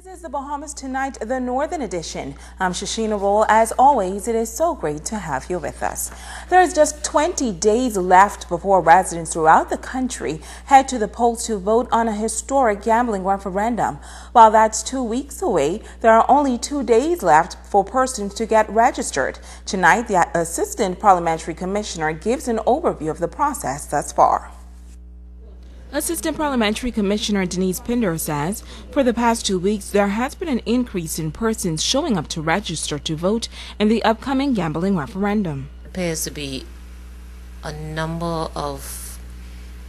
This is the Bahamas Tonight, the Northern Edition. I'm Shasheena Rolle. As always, it is so great to have you with us. There is just 20 days left before residents throughout the country head to the polls to vote on a historic gambling referendum. While that's 2 weeks away, there are only 2 days left for persons to get registered. Tonight, the Assistant Parliamentary Commissioner gives an overview of the process thus far. Assistant Parliamentary Commissioner Denise Pinder says for the past 2 weeks there has been an increase in persons showing up to register to vote in the upcoming gambling referendum. There appears to be a number of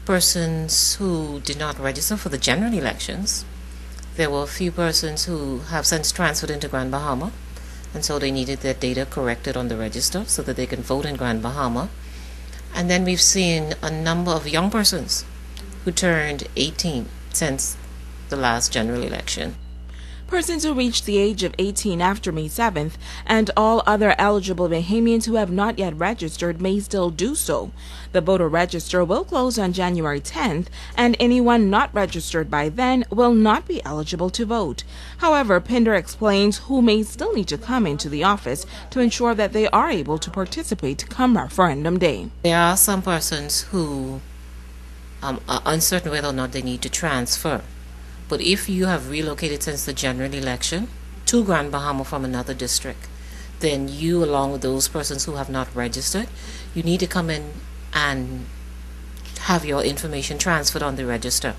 persons who did not register for the general elections. There were a few persons who have since transferred into Grand Bahama, and so they needed their data corrected on the register so that they can vote in Grand Bahama. And then we've seen a number of young persons who turned 18 since the last general election. Persons who reached the age of 18 after May 7th and all other eligible Bahamians who have not yet registered may still do so. The voter register will close on January 10th, and anyone not registered by then will not be eligible to vote. However, Pinder explains who may still need to come into the office to ensure that they are able to participate come referendum day. There are some persons who are uncertain whether or not they need to transfer. But if you have relocated since the general election to Grand Bahama from another district, then you, along with those persons who have not registered, you need to come in and have your information transferred on the register.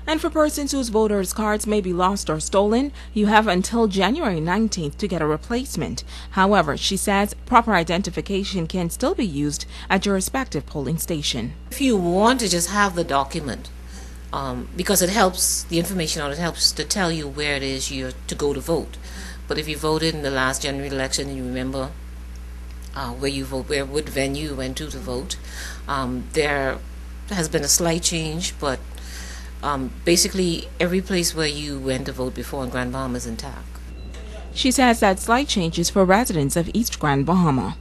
And for persons whose voters' cards may be lost or stolen, you have until January 19th to get a replacement. However, she says proper identification can still be used at your respective polling station. If you want to just have the document, because it helps, the information on it helps to tell you where it is you're to go to vote. But if you voted in the last general election and you remember where you vote, what venue you went to vote, there has been a slight change, but basically every place where you went to vote before in Grand Bahama is intact. She says that slight changes for residents of East Grand Bahama.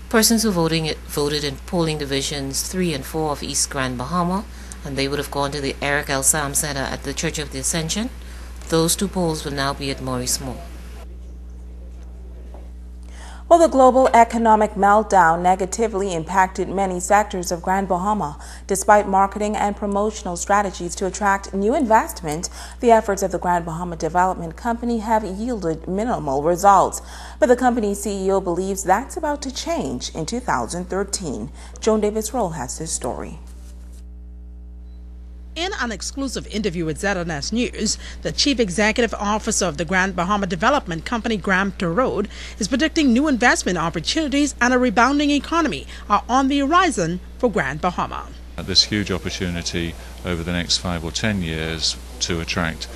Persons who voted in polling divisions 3 and 4 of East Grand Bahama, and they would have gone to the Eric L. Sam Center at the Church of the Ascension. Those 2 polls will now be at Maurice Moore. Well, the global economic meltdown negatively impacted many sectors of Grand Bahama. Despite marketing and promotional strategies to attract new investment, the efforts of the Grand Bahama Development Company have yielded minimal results. But the company's CEO believes that's about to change in 2013. Joan Davis Rolle has this story. In an exclusive interview with ZNS News, the Chief Executive Officer of the Grand Bahama Development Company, Graham Terode, is predicting new investment opportunities and a rebounding economy are on the horizon for Grand Bahama. This huge opportunity over the next 5 or 10 years to attract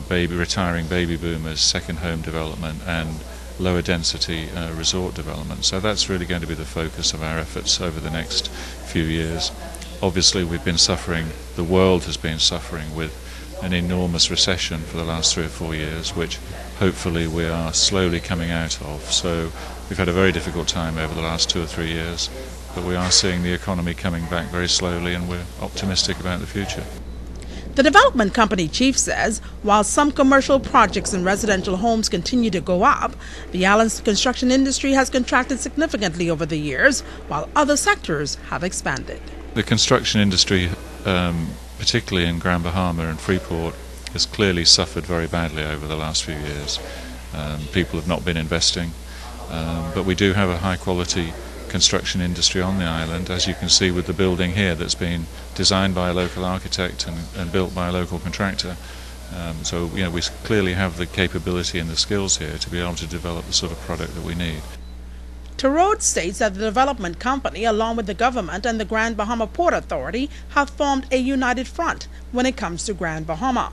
retiring baby boomers, second home development and lower density resort development. So that's really going to be the focus of our efforts over the next few years. Obviously we've been suffering, the world has been suffering with an enormous recession for the last 3 or 4 years, which hopefully we are slowly coming out of. So we've had a very difficult time over the last 2 or 3 years, but we are seeing the economy coming back very slowly and we're optimistic about the future. The development company chief says while some commercial projects and residential homes continue to go up, the island's construction industry has contracted significantly over the years, while other sectors have expanded. The construction industry, particularly in Grand Bahama and Freeport, has clearly suffered very badly over the last few years. People have not been investing, but we do have a high quality construction industry on the island, as you can see with the building here that's been designed by a local architect and built by a local contractor. So we clearly have the capability and the skills here to be able to develop the sort of product that we need. Terode states that the development company, along with the government and the Grand Bahama Port Authority, have formed a united front when it comes to Grand Bahama.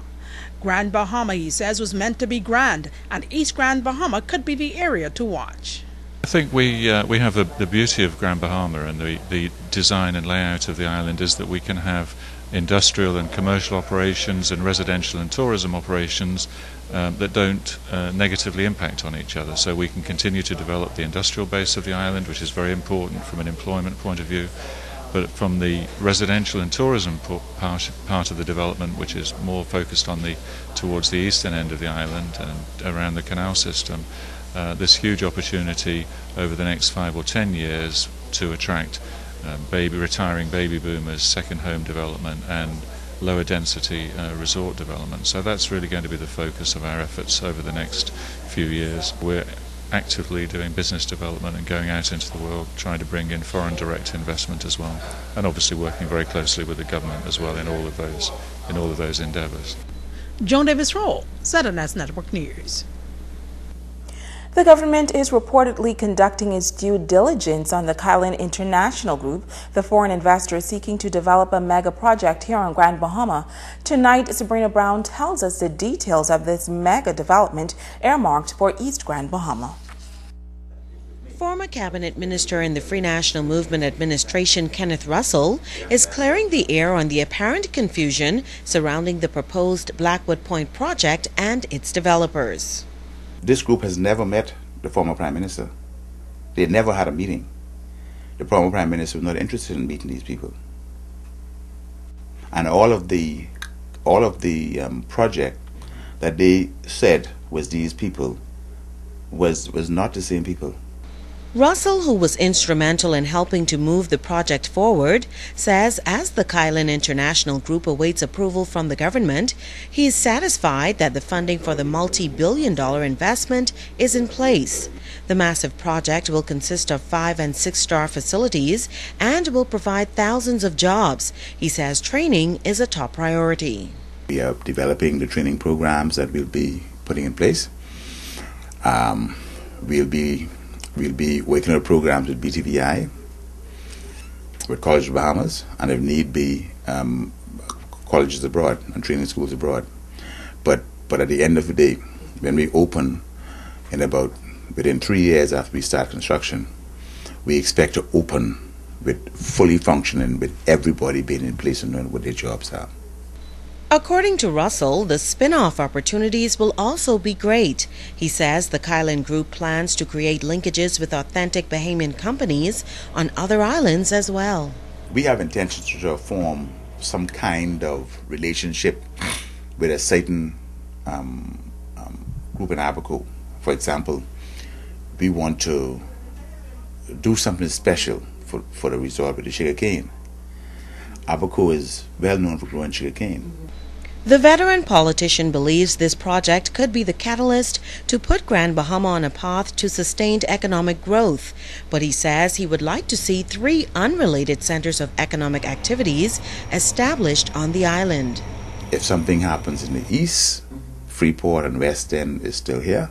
Grand Bahama, he says, was meant to be grand, and East Grand Bahama could be the area to watch. I think we have the beauty of Grand Bahama and the design and layout of the island is that we can have industrial and commercial operations and residential and tourism operations that don't negatively impact on each other. So we can continue to develop the industrial base of the island, which is very important from an employment point of view. But from the residential and tourism part of the development, which is more focused on towards the eastern end of the island and around the canal system, there's huge opportunity over the next 5 or 10 years to attract retiring baby boomers, second home development, and lower density resort development. So that's really going to be the focus of our efforts over the next few years. We're actively doing business development and going out into the world, trying to bring in foreign direct investment as well, and obviously working very closely with the government as well in all of those endeavours. Joan Davis Rolle, ZNS Network News. The government is reportedly conducting its due diligence on the Kylan International Group, the foreign investor seeking to develop a mega project here on Grand Bahama. Tonight, Sabrina Brown tells us the details of this mega development earmarked for East Grand Bahama. Former cabinet minister in the Free National Movement administration, Kenneth Russell, is clearing the air on the apparent confusion surrounding the proposed Blackwood Point project and its developers. This group has never met the former Prime Minister. They never had a meeting. The former Prime Minister was not interested in meeting these people. And all of the project that they said was these people was not the same people. Russell, who was instrumental in helping to move the project forward, says as the Kylan International Group awaits approval from the government, he is satisfied that the funding for the multi-billion-dollar investment is in place. The massive project will consist of 5- and 6-star facilities and will provide thousands of jobs. He says training is a top priority. We are developing the training programs that we'll be putting in place. We'll be working on programs with BTVI, with College of Bahamas, and if need be, colleges abroad and training schools abroad. But at the end of the day, when we open within 3 years after we start construction, we expect to open with fully functioning, with everybody being in place and knowing what their jobs are. According to Russell, the spin-off opportunities will also be great. He says the Kylan Group plans to create linkages with authentic Bahamian companies on other islands as well. We have intentions to form some kind of relationship with a certain group in Abaco. For example, we want to do something special for the resort with the sugarcane. Abaco is well known for growing sugarcane. The veteran politician believes this project could be the catalyst to put Grand Bahama on a path to sustained economic growth, but he says he would like to see 3 unrelated centers of economic activities established on the island. If something happens in the east, Freeport and West End is still here.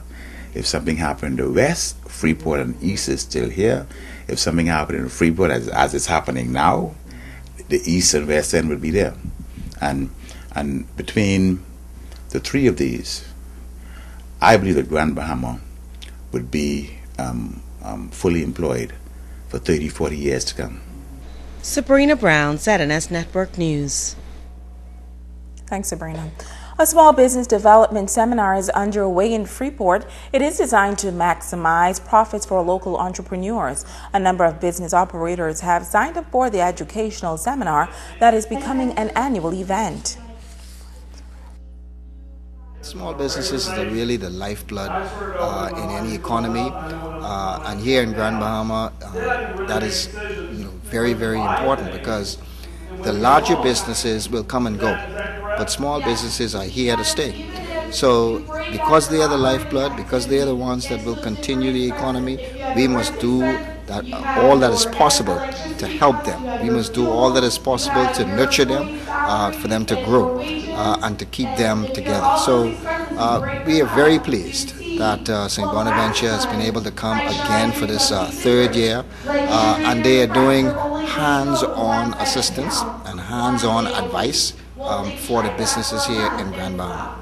If something happened in the west, Freeport and East is still here. If something happened in Freeport, as it's happening now, the East and West End would be there. And between the 3 of these, I believe that Grand Bahama would be fully employed for 30, 40 years to come. Sabrina Brown, ZNS Network News. Thanks, Sabrina. A small business development seminar is underway in Freeport. It is designed to maximize profits for local entrepreneurs. A number of business operators have signed up for the educational seminar that is becoming an annual event. Small businesses is really the lifeblood in any economy, and here in Grand Bahama, that is very, very important, because the larger businesses will come and go, but small businesses are here to stay. So because they are the lifeblood, because they are the ones that will continue the economy, we must do all that is possible to help them. We must do all that is possible to nurture them, for them to grow and to keep them together. So we are very pleased that St. Bonaventure has been able to come again for this 3rd year, and they are doing hands-on assistance and hands-on advice for the businesses here in Grand Bahama.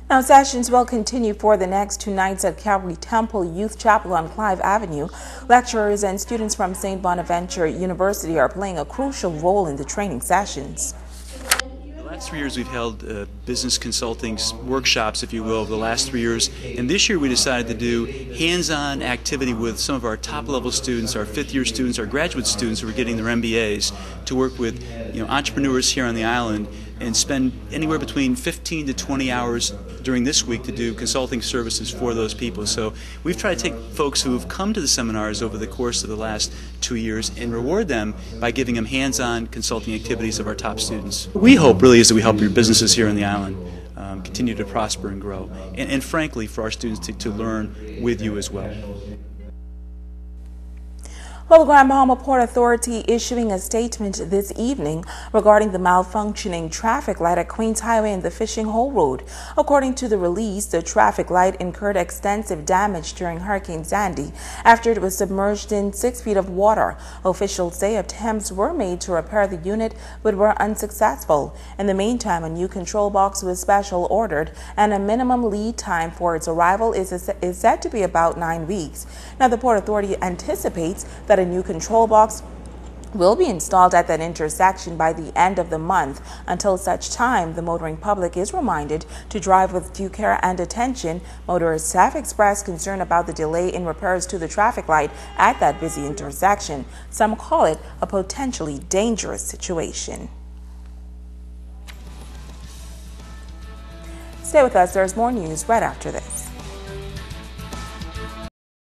Now, sessions will continue for the next 2 nights at Calvary Temple Youth Chapel on Clive Avenue. Lecturers and students from St. Bonaventure University are playing a crucial role in the training sessions. last 3 years we've held business consulting workshops, if you will, over the last 3 years, and this year we decided to do hands-on activity with some of our top-level students, our fifth-year students, our graduate students who are getting their MBAs, to work with entrepreneurs here on the island and spend anywhere between 15 to 20 hours during this week to do consulting services for those people. So we've tried to take folks who have come to the seminars over the course of the last 2 years and reward them by giving them hands-on consulting activities of our top students. What we hope really is that we help your businesses here on the island continue to prosper and grow, and frankly for our students to learn with you as well. Well, the Grand Bahama Port Authority issuing a statement this evening regarding the malfunctioning traffic light at Queens Highway and the Fishing Hole Road. According to the release, the traffic light incurred extensive damage during Hurricane Sandy after it was submerged in 6 feet of water. Officials say attempts were made to repair the unit but were unsuccessful. In the meantime, a new control box was special ordered, and a minimum lead time for its arrival is said to be about 9 weeks. Now, the Port Authority anticipates that a new control box will be installed at that intersection by the end of the month. Until such time, the motoring public is reminded to drive with due care and attention. Motorists have expressed concern about the delay in repairs to the traffic light at that busy intersection. Some call it a potentially dangerous situation. Stay with us. There's more news right after this.